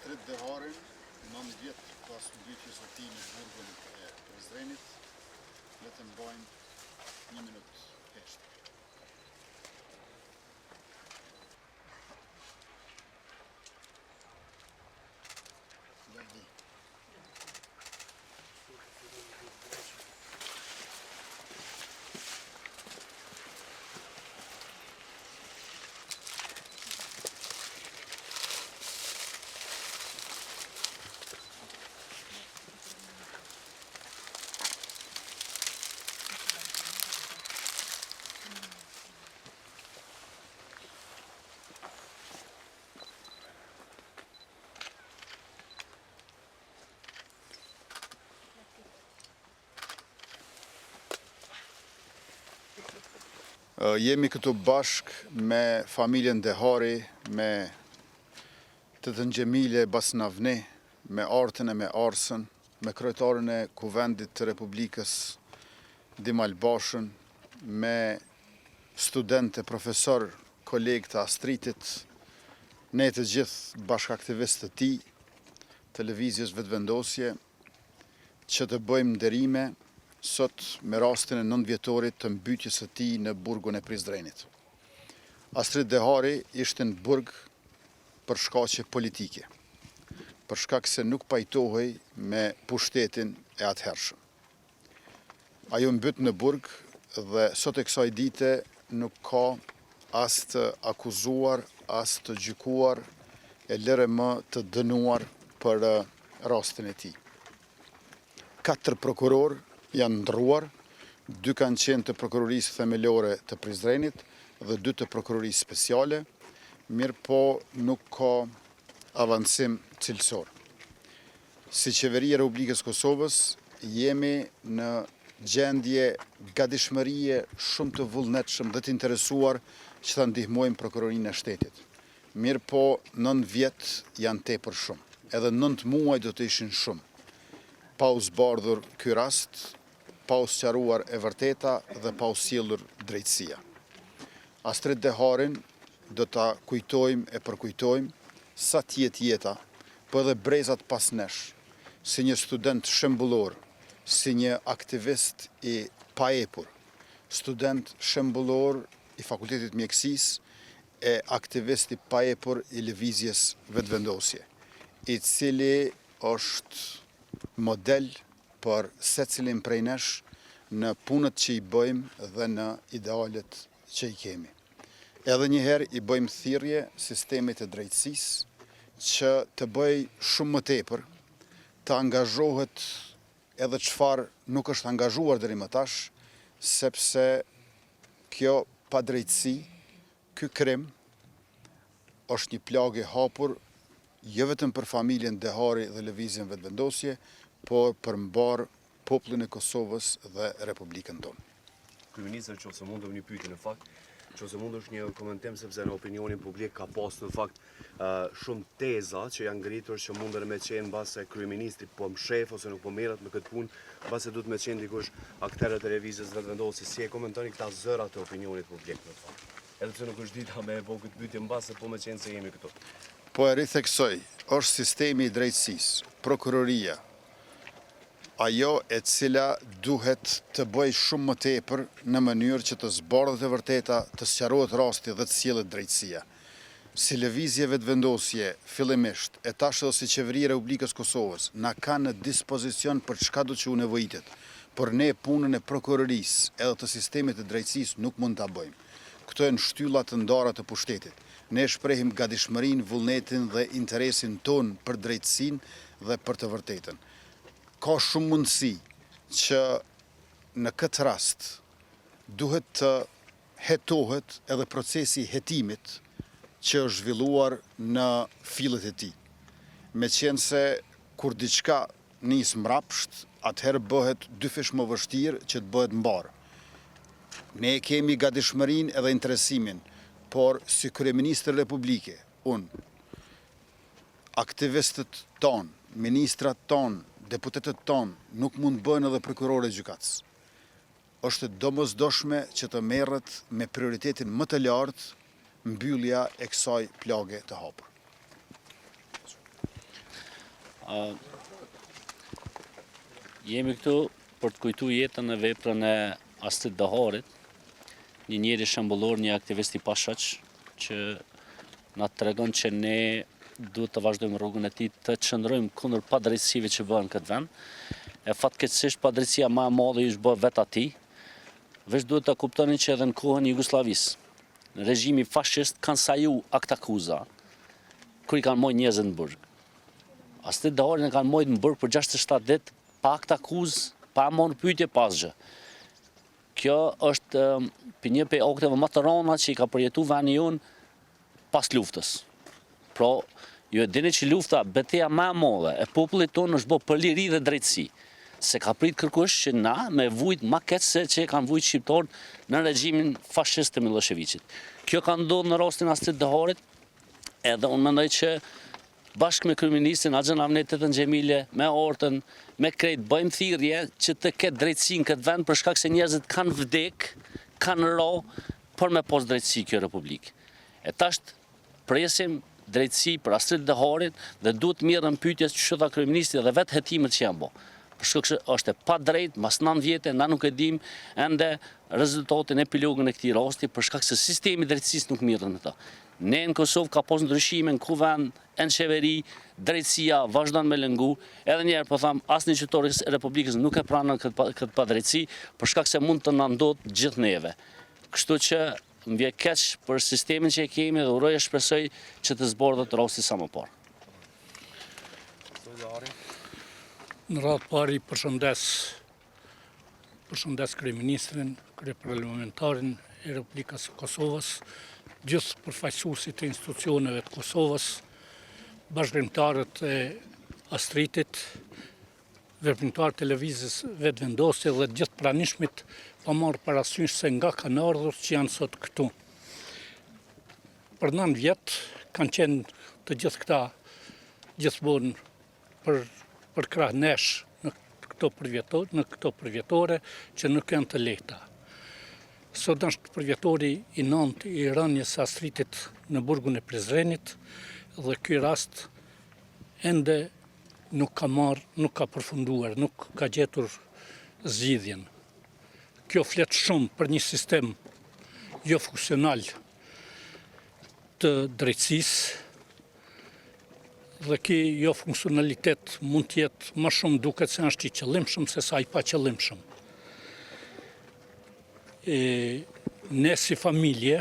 Astrid Deharin, 9 vjetë pas mbytjes së tij në burgun e Prizrenit, le të mbajmë 1 minutë heshtje. Jemi këtu bashk me familjen Dehari, me Tëtën Gjemile Basnavni, me Artën e me Arsën, me kryetarin e Kuvendit të Republikës Dimal Bashën, me studentë, profesor, kolegë të Astridit, ne të gjithë bashkaktivistë të tij, televizijës Vetëvendosje, që të bëjmë nderime sot me rastin e 9 vjetorit të mbytjes së tij në burgun e Prizrenit. Astrid Dehari ishte në burg për shkaqe politike, për shkak se nuk pajtohej me pushtetin e atëhershëm. Ajo mbyt në burg dhe sot e kësaj dite nuk ka as të akuzuar, as të gjykuar, e lëre më të dënuar për rastin e tij. 4 prokuror janë ndruar, 2 kanë qenë të prokurorisë themelore të Prizrenit dhe 2 të prokurorisë speciale, mirë po nuk ka avancim cilësor. Si qeveria e Republikës Kosovës jemi në gjendje gatishmërie shumë të vullnetshëm dhe të interesuar që ta ndihmojmë prokurorinë e shtetit. Mirë po 9 vjet janë tepër shumë, edhe 9 muaj do të ishin shumë. Pa u zbardhur ky rast, pa u sqaruar e vërteta dhe pa u sjellur drejtësia. Astrid Deharin do ta kujtojmë e përkujtojmë sa tjetë jeta, po edhe brezat pas nesh, si një student shembullor, si një aktivist i paepur, student shembullor i Fakultetit Mjekësisë e aktivist i paepur i lëvizjes Vetëvendosje, i cili është model për secilin prej nesh në punët që i bëjmë dhe në idealet që i kemi. Edhe njëherë i bëjmë thirrje sistemit të drejtësisë që të bëj shumë më tepër, të angazhohet edhe çfarë nuk është angazhuar deri më tash, sepse kjo padrejtësi, ky krim është një plagë e hapur jo vetëm për familjen Dehari dhe lëvizjen Vetëvendosje, por për mbar popullin e Kosovës dhe Republikën tonë. Kryeministër, nëse mund të një pyetje në fakt, nëse mund është një komentim sepse në opinionin publik ka pas në fakt shumë teza që janë ngritur që mundën me qenë mbase kryeministri po mshef ose nuk po merret me këtë punë, mbase duhet me qenë dikush aktorë të televizijës Vetëvendosje. Si e komentoni këta zëra të opinionit publik në fakt? Edhe pse nuk është dita me bëu këtë pyetje mbase po me qenë se jemi këtu. Po e ritheksoj, është sistemi i drejtësisë, prokuroria, ajo e cila duhet të bëj shumë më tepër në mënyrë që të zbardhet e vërteta, të sqarohet rasti dhe të sjellet drejtësia. Si lëvizje Vetëvendosje, fillimisht, e tash edhe si qeveria e Republikës Kosovës, na ka në dispozicion për çka do të u nevojitet, por ne punën e prokurorisë edhe të sistemit të drejtësisë nuk mund ta bëjmë. Këto janë shtyllat të ndara të pushtetit. Ne shprehim gatishmërinë, vullnetin dhe interesin ton për drejtësinë dhe për të vërtetën. Ka shumë mundësi që në këtë rast duhet të hetohet edhe procesi i hetimit që është zhvilluar në fillet e tij. Meqense kur diçka nis mbrapsht, atëherë bëhet dyfish më vështirë që të bëhet mbar. Ne kemi gatishmërinë edhe interesimin, por si kryeministër Republike, unë, aktivistët tonë, ministrat tonë, deputetët tonë nuk mund bëjnë edhe prokurorë e gjykatës. Është domosdoshme që të merret me prioritetin më të lartë mbyllja e kësaj plage të hapur. Jemi këtu për të kujtuar jetën e veprën e Astrid Daharit, një njeri shembullor, një aktivist i pashoq që na tregon që ne duhet të vazhdojmë rrugën e tij, të qëndrojmë kundër padrejtësive që bëhen në këtë vend. E fatkeqësisht padrejtësia më e madhe është bërë vetë atij. Veç duhet të kuptoni që edhe në kohën e Jugosllavisë, në regjimi fashist kanë saju akt akuza, kur i kanë mojë njerëzit në burg. Astrid Daharin e kanë mojë në burg për 67 ditë, pa akt akuzë, pa marrë pyetje pasgjë. Kjo është një prej akteve më të rënda që i ka përjetuar vendi jonë pas luftës. Pra, ju e dini që lufta, betejë më e madhe e popullit tonë është bërë për liri dhe drejtësi. Se ka prit kërkush që na me vujt ma keq se që kanë vujt shqiptarët në regjimin fashist të Miloševićit. Kjo ka ndodhur në rastin Astrid Daharit, edhe unë mendoj që bashkë me kryeministrin Axhan Ahmet Xhemile, me Ortën, me krejt bëjmë thirrje që të ketë drejtësi në këtë vend për shkak se njerëzit kanë vdek, kanë ra për me pas drejtësi kjo republikë. E tash presim drejtësi për Astrid Daharin dhe duhet mirën pyetjes që tha kryeministri dhe vetë hetimet që janë bë. Për shkak se është e padrejtë, mas 9 vjetë na nuk e dim ende rezultatin epilogën e këtij rasti për shkak se sistemi i drejtësisë nuk mirën me ta. Ne në Kosovë ka pas ndryshime në kuvend, në qeveri, drejtësia vazhdon me lëngu, edhe njerë po tham, asnjë qytetar i Republikës nuk e pranon këtë padrejtësi për shkak se mund të na ndodhë gjithë neve. Kështu që më vjen keq për sistemin që e kemi dhe uroj e shpresoj që të zbardhet rasti sa më parë. Në radhë pari përshëndes kryeministrin, kryeparlamentarin e Republikës së Kosovës, gjithë përfaqësuesit e institucioneve të Kosovës, bashkërimtarët e Astridit, veprimtarët e lëvizjes vetëvendosje dhe gjithë pranishmit, pa marrë parasysh se nga kanë ardhur që janë sot këtu. Për 9 vjet kanë qenë të gjithë këta gjithmonë për krah nesh në këto përvjetore që nuk janë të lehta. Sot është përvjetori i 9 i rënies së Astridit në burgun e Prizrenit dhe ky rast ende nuk ka përfunduar, nuk ka gjetur zgjidhjen. Kjo flet shumë për një sistem jo funksional të drejtësisë dhe ky jo funksionalitet mund të jetë më shumë duket se është i qëllimshëm se sa i pa qëllimshëm. Ne si familje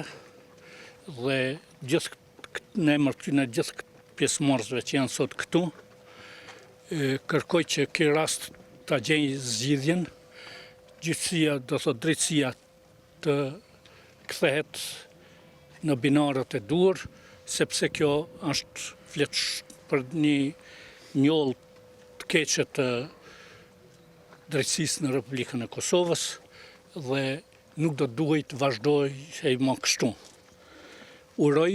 dhe në emër të gjithë pjesëmarrësve që janë sot këtu, kërkoj që ky rast ta gjejë zgjidhjen, gjithësia, do thot drejtësia të kthehet në binarët e duhur, sepse kjo është flet për një njollë të keqe të drejtësisë në Republikën e Kosovës dhe nuk do duhet vazhdojë më kështu. Uroj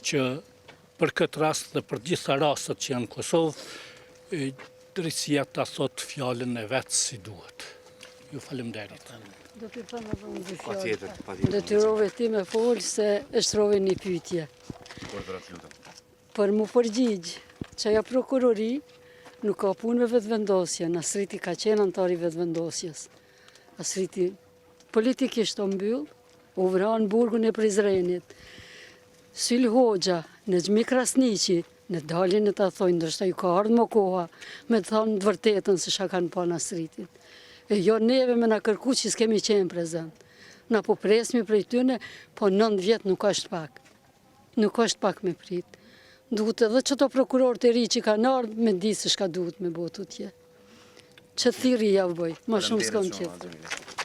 që për këtë rast dhe për gjitha rastet që janë në Kosovë, drejtësia ta thot fjalën e vet si duhet. Ju faleminderit. Do të them edhe unë dy fjalë. Patjetër. Detyrove ti me folë se e shtrove një pyetje. Për mu përgjigj që ajo prokurori nuk ka punë me vetëvendosjen, Astriti ka qenë antar i vetëvendosjes. Astriti politikisht o mbyll, u vranë burgun e Prizrenit. Syl Hoxha, në Xhmi Krasniqi, në daljen e ta thojnë, ndërsa ju ka ardhur më koha, me të thonë të vërtetën se çka kanë pa në Astritin. E jo neve me na kërku që s'kemi qenë prezent. Na po presmi prej tyne, po 9 vjet nuk është pak. Nuk është pak me prit. Duhet edhe çdo prokuror të ri që kanë ardhur me di se çka duhet me botu tje. Që thirrje ja bëj, më shumë s'kam qef.